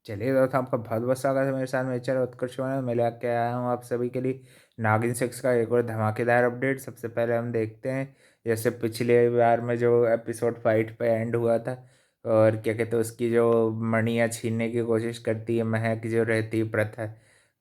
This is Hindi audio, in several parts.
चलिए दोस्तों, आपका बहुत बहुत स्वागत है मेरे साथ। मेरे चैनल उत्कर्ष में मैं लेके आया हूँ आप सभी के लिए नागिन 6 का एक और धमाकेदार अपडेट। सबसे पहले हम देखते हैं, जैसे पिछले बार में जो एपिसोड 5 पे एंड हुआ था, और क्या कहते हैं उसकी जो मणियाँ छीनने की कोशिश करती है महक, जो रहती है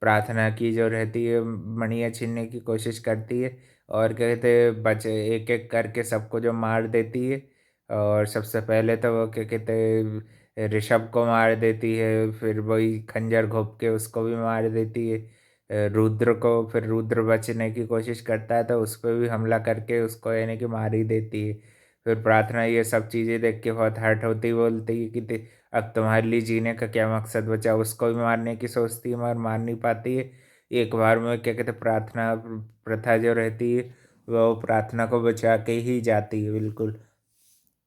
प्रार्थना की जो रहती है, मणियाँ छीनने की कोशिश करती है, और क्या कहते हैं बचे एक एक करके सबको जो मार देती है। और सबसे पहले तो वो क्या कहते हैं ऋषभ को मार देती है, फिर वही खंजर घोंप के उसको भी मार देती है। रुद्र को, फिर रुद्र बचने की कोशिश करता है तो उस पर भी हमला करके उसको यानी कि मार ही देती है। फिर प्रार्थना ये सब चीज़ें देख के बहुत हर्ट होती, बोलती है कि अब तुम्हारे लिए जीने का क्या मकसद बचा। उसको भी मारने की सोचती है मगर मार नहीं पाती है। एक बार में क्या कहते प्रार्थना प्रथा जो रहती है वो प्रार्थना को बचा के ही जाती है, बिल्कुल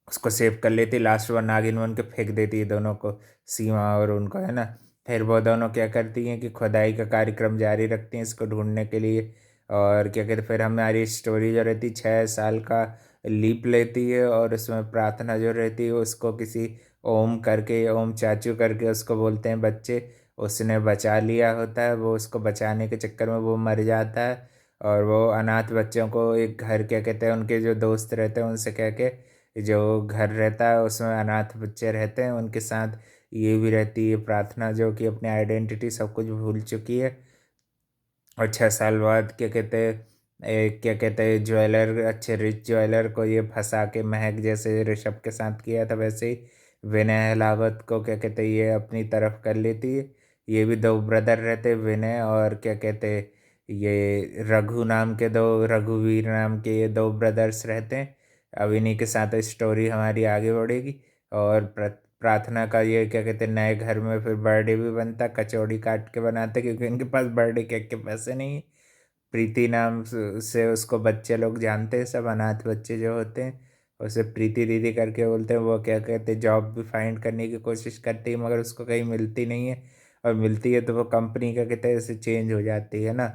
उसको सेव कर लेती। लास्ट में नागिन बन के फेंक देती है दोनों को, सीमा और उनको, है ना। फिर वो दोनों क्या करती हैं कि खुदाई का कार्यक्रम जारी रखती हैं इसको ढूंढने के लिए। और क्या कहते फिर हमारी स्टोरी जो रहती 6 साल का लीप लेती है, और उसमें प्रार्थना जो रहती है उसको किसी ओम करके, ओम चाचू करके उसको बोलते हैं बच्चे, उसने बचा लिया होता है। वो उसको बचाने के चक्कर में वो मर जाता है, और वो अनाथ बच्चों को एक घर, क्या कहते हैं उनके जो दोस्त रहते हैं उनसे कह के, जो घर रहता है उसमें अनाथ बच्चे रहते हैं उनके साथ ये भी रहती है प्रार्थना, जो कि अपनी आइडेंटिटी सब कुछ भूल चुकी है। और 6 साल बाद क्या कहते हैं क्या कहते हैं ज्वेलर, अच्छे रिच ज्वेलर को ये फंसा के, महक जैसे ऋषभ के साथ किया था वैसे ही विनय हलावत को क्या कहते हैं ये अपनी तरफ कर लेती है। ये भी दो ब्रदर रहते, विनय और क्या कहते हैं ये रघु नाम के दो, रघुवीर नाम के ये दो ब्रदर्स रहते हैं। अब इन्हीं के साथ स्टोरी हमारी आगे बढ़ेगी। और प्रार्थना का ये क्या कहते हैं नए घर में फिर बर्थडे भी बनता, कचौड़ी काट के बनाते क्योंकि इनके पास बर्थडे केक के पैसे नहीं है। प्रीति नाम से उसको बच्चे लोग जानते हैं, सब अनाथ बच्चे जो होते हैं उसे प्रीति दीदी करके बोलते हैं। वो क्या कहते हैं जॉब भी फाइंड करने की कोशिश करती है मगर उसको कहीं मिलती नहीं है, और मिलती है तो वो कंपनी का कहते हैं ऐसे चेंज हो जाती है ना।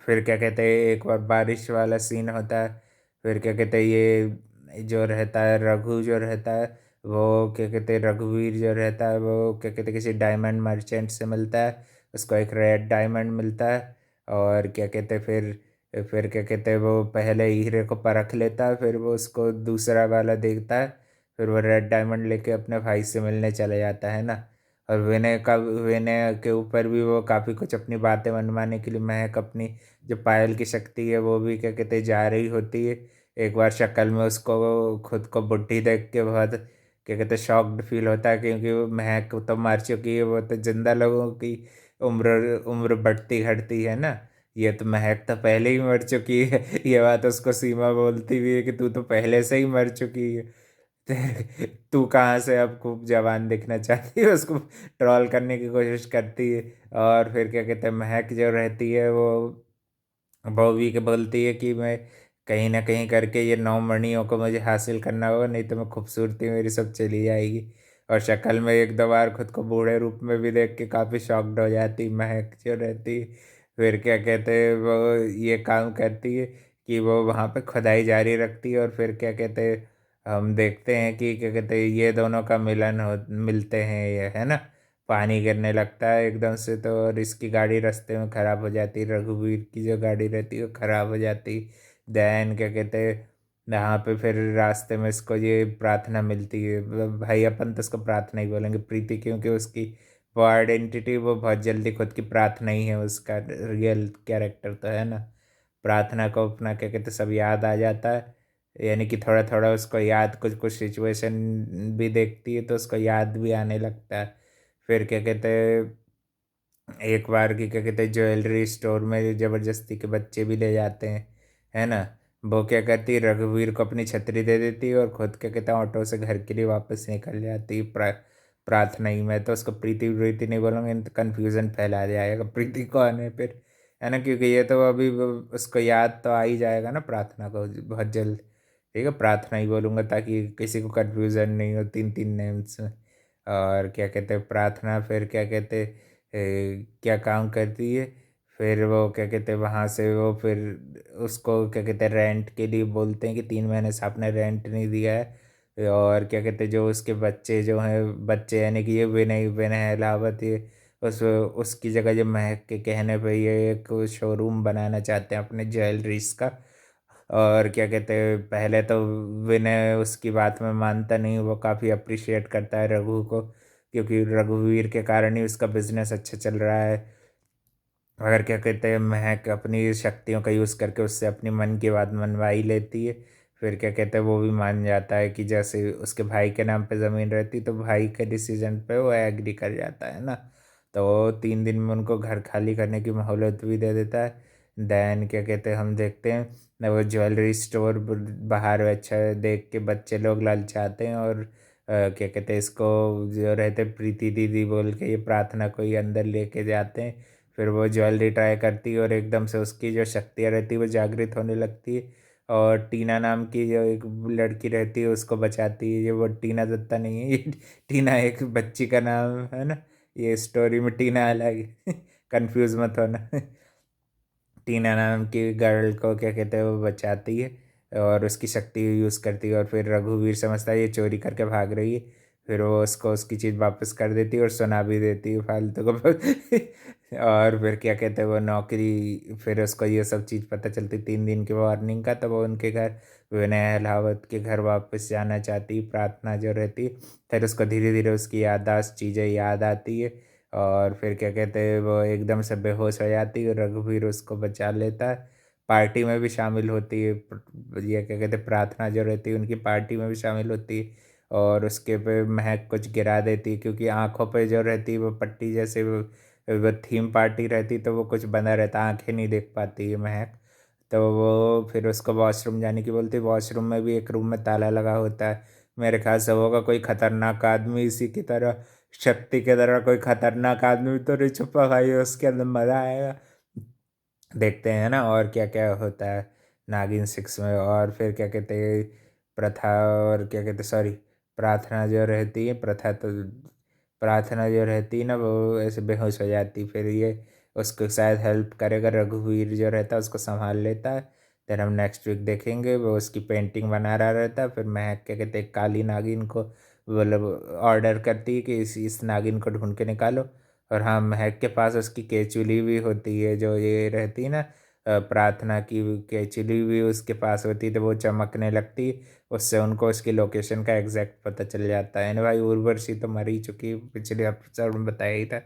फिर क्या कहते हैं एक बार बारिश वाला सीन होता है। फिर क्या कहते हैं ये जो रहता है रघु जो रहता है, वो क्या कहते हैं रघुवीर जो रहता है वो क्या कहते हैं किसी डायमंड मर्चेंट से मिलता है, उसको एक रेड डायमंड मिलता है। और क्या कहते हैं फिर क्या कहते हैं वो पहले हीरे को परख लेता है, फिर वो उसको दूसरा वाला देखता है, फिर वो रेड डायमंड लेके अपने भाई से मिलने चले जाता है ना। और विनय के ऊपर भी वो काफ़ी कुछ अपनी बातें मनवाने के लिए महक अपनी जो पायल की शक्ति है वो भी क्या कहते हैं जा रही होती है। एक बार शक्ल में उसको खुद को बुढ़ी देख के बहुत क्या कहते हैं शॉक्ड फील होता है, क्योंकि वो महक तो मर चुकी है, वो तो जिंदा लोगों की उम्र उम्र बढ़ती घटती है ना। ये तो महक तो पहले ही मर चुकी है ये बात उसको सीमा बोलती भी है कि तू तो पहले से ही मर चुकी है तू कहाँ से अब खूब जवान दिखना चाहती है, उसको ट्रोल करने की कोशिश करती है। और फिर क्या कहते हैं महक जो रहती है वो भी के बोलती है कि मैं कहीं ना कहीं करके ये 9 मणियों को मुझे हासिल करना होगा, नहीं तो मैं खूबसूरती मेरी सब चली जाएगी। और शक्ल में एक दो बार खुद को बूढ़े रूप में भी देख के काफ़ी शॉक्ड हो जाती महक जो रहती। फिर क्या कहते हैं वो ये काम करती है कि वो वहाँ पे खुदाई जारी रखती है, और फिर क्या कहते हैं हम देखते हैं कि क्या कहते हैं ये दोनों का मिलन हो मिलते हैं, ये है ना। पानी गिरने लगता है एकदम से तो, और इसकी गाड़ी रास्ते में ख़राब हो जाती है, रघुवीर की जो गाड़ी रहती है वो ख़राब हो जाती। देन क्या कहते हैं यहाँ पे फिर रास्ते में इसको ये प्रार्थना मिलती है, भाई अपन तो उसको प्रार्थना ही बोलेंगे प्रीति, क्योंकि उसकी वो आइडेंटिटी वो बहुत जल्दी खुद की प्रार्थना ही है, उसका रियल कैरेक्टर तो है ना। प्रार्थना को अपना क्या कहते सब याद आ जाता है, यानी कि थोड़ा थोड़ा उसको याद, कुछ कुछ सिचुएशन भी देखती है तो उसको याद भी आने लगता है। फिर क्या कहते हैं एक बार की क्या कहते हैं ज्वेलरी स्टोर में ज़बरदस्ती के बच्चे भी ले जाते हैं, है ना। वो क्या करती है रघुवीर को अपनी छतरी दे देती है और खुद क्या कहते हैं ऑटो से घर के लिए वापस निकल जाती है। प्रार्थना ही, मैं तो उसको प्रीति प्रीति नहीं बोलूँगा, नहीं तो कन्फ्यूज़न फैला जाएगा प्रीति कौन है फिर, है ना। क्योंकि ये तो अभी उसको याद तो आ ही जाएगा ना प्रार्थना को बहुत जल्द। ठीक है, प्रार्थना ही बोलूँगा ताकि किसी को कन्फ्यूज़न नहीं हो 3 3 नेम्स में। और क्या कहते हैं प्रार्थना फिर क्या कहते क्या काम करती है, फिर वो क्या कहते हैं वहाँ से वो फिर उसको क्या कहते हैं रेंट के लिए बोलते हैं कि 3 महीने से आपने रेंट नहीं दिया है। और क्या कहते हैं, जो उसके बच्चे जो हैं, बच्चे यानी कि ये विनय विनय अलावत, ये उसकी जगह जो महक के कहने पे ये एक शोरूम बनाना चाहते हैं अपने ज्वेलरीज का। और क्या कहते हैं, पहले तो विनय उसकी बात में मानता नहीं, वो काफ़ी अप्रिशिएट करता है रघु को, क्योंकि रघुवीर के कारण ही उसका बिजनेस अच्छा चल रहा है। अगर क्या कहते हैं, महक अपनी शक्तियों का यूज़ करके उससे अपनी मन की बात मनवा ही लेती है। फिर क्या कहते हैं, वो भी मान जाता है कि जैसे उसके भाई के नाम पे ज़मीन रहती तो भाई के डिसीजन पे वो एग्री कर जाता है ना। तो वो 3 दिन में उनको घर खाली करने की मोहलत भी दे देता है। देन क्या कहते हैं, हम देखते हैं ना वो ज्वेलरी स्टोर बाहर अच्छा देख के बच्चे लोग ललचाते हैं, और क्या कहते हैं, इसको जो रहते प्रीति दीदी बोल के ये प्रार्थना को ही अंदर लेके जाते हैं। फिर वो ज्वेलरी ट्राई करती है और एकदम से उसकी जो शक्तियाँ रहती है वो जागृत होने लगती है। और टीना नाम की जो एक लड़की रहती है उसको बचाती है। ये वो टीना दत्ता नहीं है, ये टीना एक बच्ची का नाम है ना। ये स्टोरी में टीना अलग है, कंफ्यूज मत होना। टीना नाम की गर्ल को क्या कहते हैं वो बचाती है और उसकी शक्ति यूज़ करती है। और फिर रघुवीर समझता है ये चोरी करके भाग रही है। फिर वो उसको उसकी चीज़ वापस कर देती है और सुना भी देती है फालतू को। और फिर क्या कहते हैं वो नौकरी, फिर उसको ये सब चीज़ पता चलती 3 दिन की वार्निंग का, तब वो उनके घर विनय अहलावत के घर वापस जाना चाहती प्रार्थना जो रहती। फिर उसको धीरे धीरे उसकी याददाश्त चीज़ें याद आती है। और फिर क्या कहते हैं वो एकदम से बेहोश हो जाती है और रघुवीर उसको बचा लेता है। पार्टी में भी शामिल होती है, ये क्या कहते हैं प्रार्थना जो रहती है उनकी पार्टी में भी शामिल होती है। और उसके पे महक कुछ गिरा देती है, क्योंकि आंखों पे जो रहती है वो पट्टी जैसे वो थीम पार्टी रहती तो वो कुछ बंधा रहता, आंखें नहीं देख पाती है महक। तो वो फिर उसको वॉशरूम जाने की बोलती, वॉशरूम में भी एक रूम में ताला लगा होता है। मेरे ख्याल से होगा कोई खतरनाक आदमी, इसी की तरह शक्ति की तरह कोई खतरनाक आदमी तो नहीं छुपा भाई, उसके अंदर मजा आएगा। देखते हैं ना और क्या क्या होता है नागिन 6 में। और फिर क्या कहते हैं प्रथा, और क्या कहते सॉरी प्रार्थना जो रहती है, प्रथा तो प्रार्थना जो रहती है ना वो ऐसे बेहोश हो जाती, फिर ये उसको शायद हेल्प करेगा, रघुवीर जो रहता है उसको संभाल लेता है। फिर हम नेक्स्ट वीक देखेंगे वो उसकी पेंटिंग बना रहा रहता है। फिर महक क्या कहते हैं काली नागिन को मतलब ऑर्डर करती है कि इस नागिन को ढूंढ के निकालो। और हाँ, महक के पास उसकी केचुली भी होती है, जो ये रहती है ना प्रार्थना की केचुली भी उसके पास होती है, तो वो चमकने लगती है। उससे उनको उसकी लोकेशन का एग्जैक्ट पता चल जाता है ना भाई। उर्वशी तो मर ही चुकी है, पिछले एपिसोड में बताया ही था।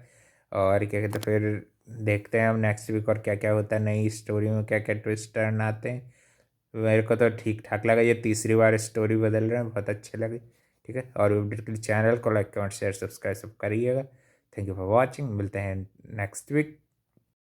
और क्या कहते हैं, फिर देखते हैं हम नेक्स्ट वीक और क्या क्या होता है, नई स्टोरी में क्या क्या ट्विस्ट टर्न आते हैं। मेरे को तो ठीक ठाक लगा, ये तीसरी बार स्टोरी बदल रहे हैं, बहुत अच्छे लगे। ठीक है, और अपडेट के लिए चैनल को लाइक कमेंट शेयर सब्सक्राइब सब करिएगा। थैंक यू फॉर वॉचिंग, मिलते हैं नेक्स्ट वीक।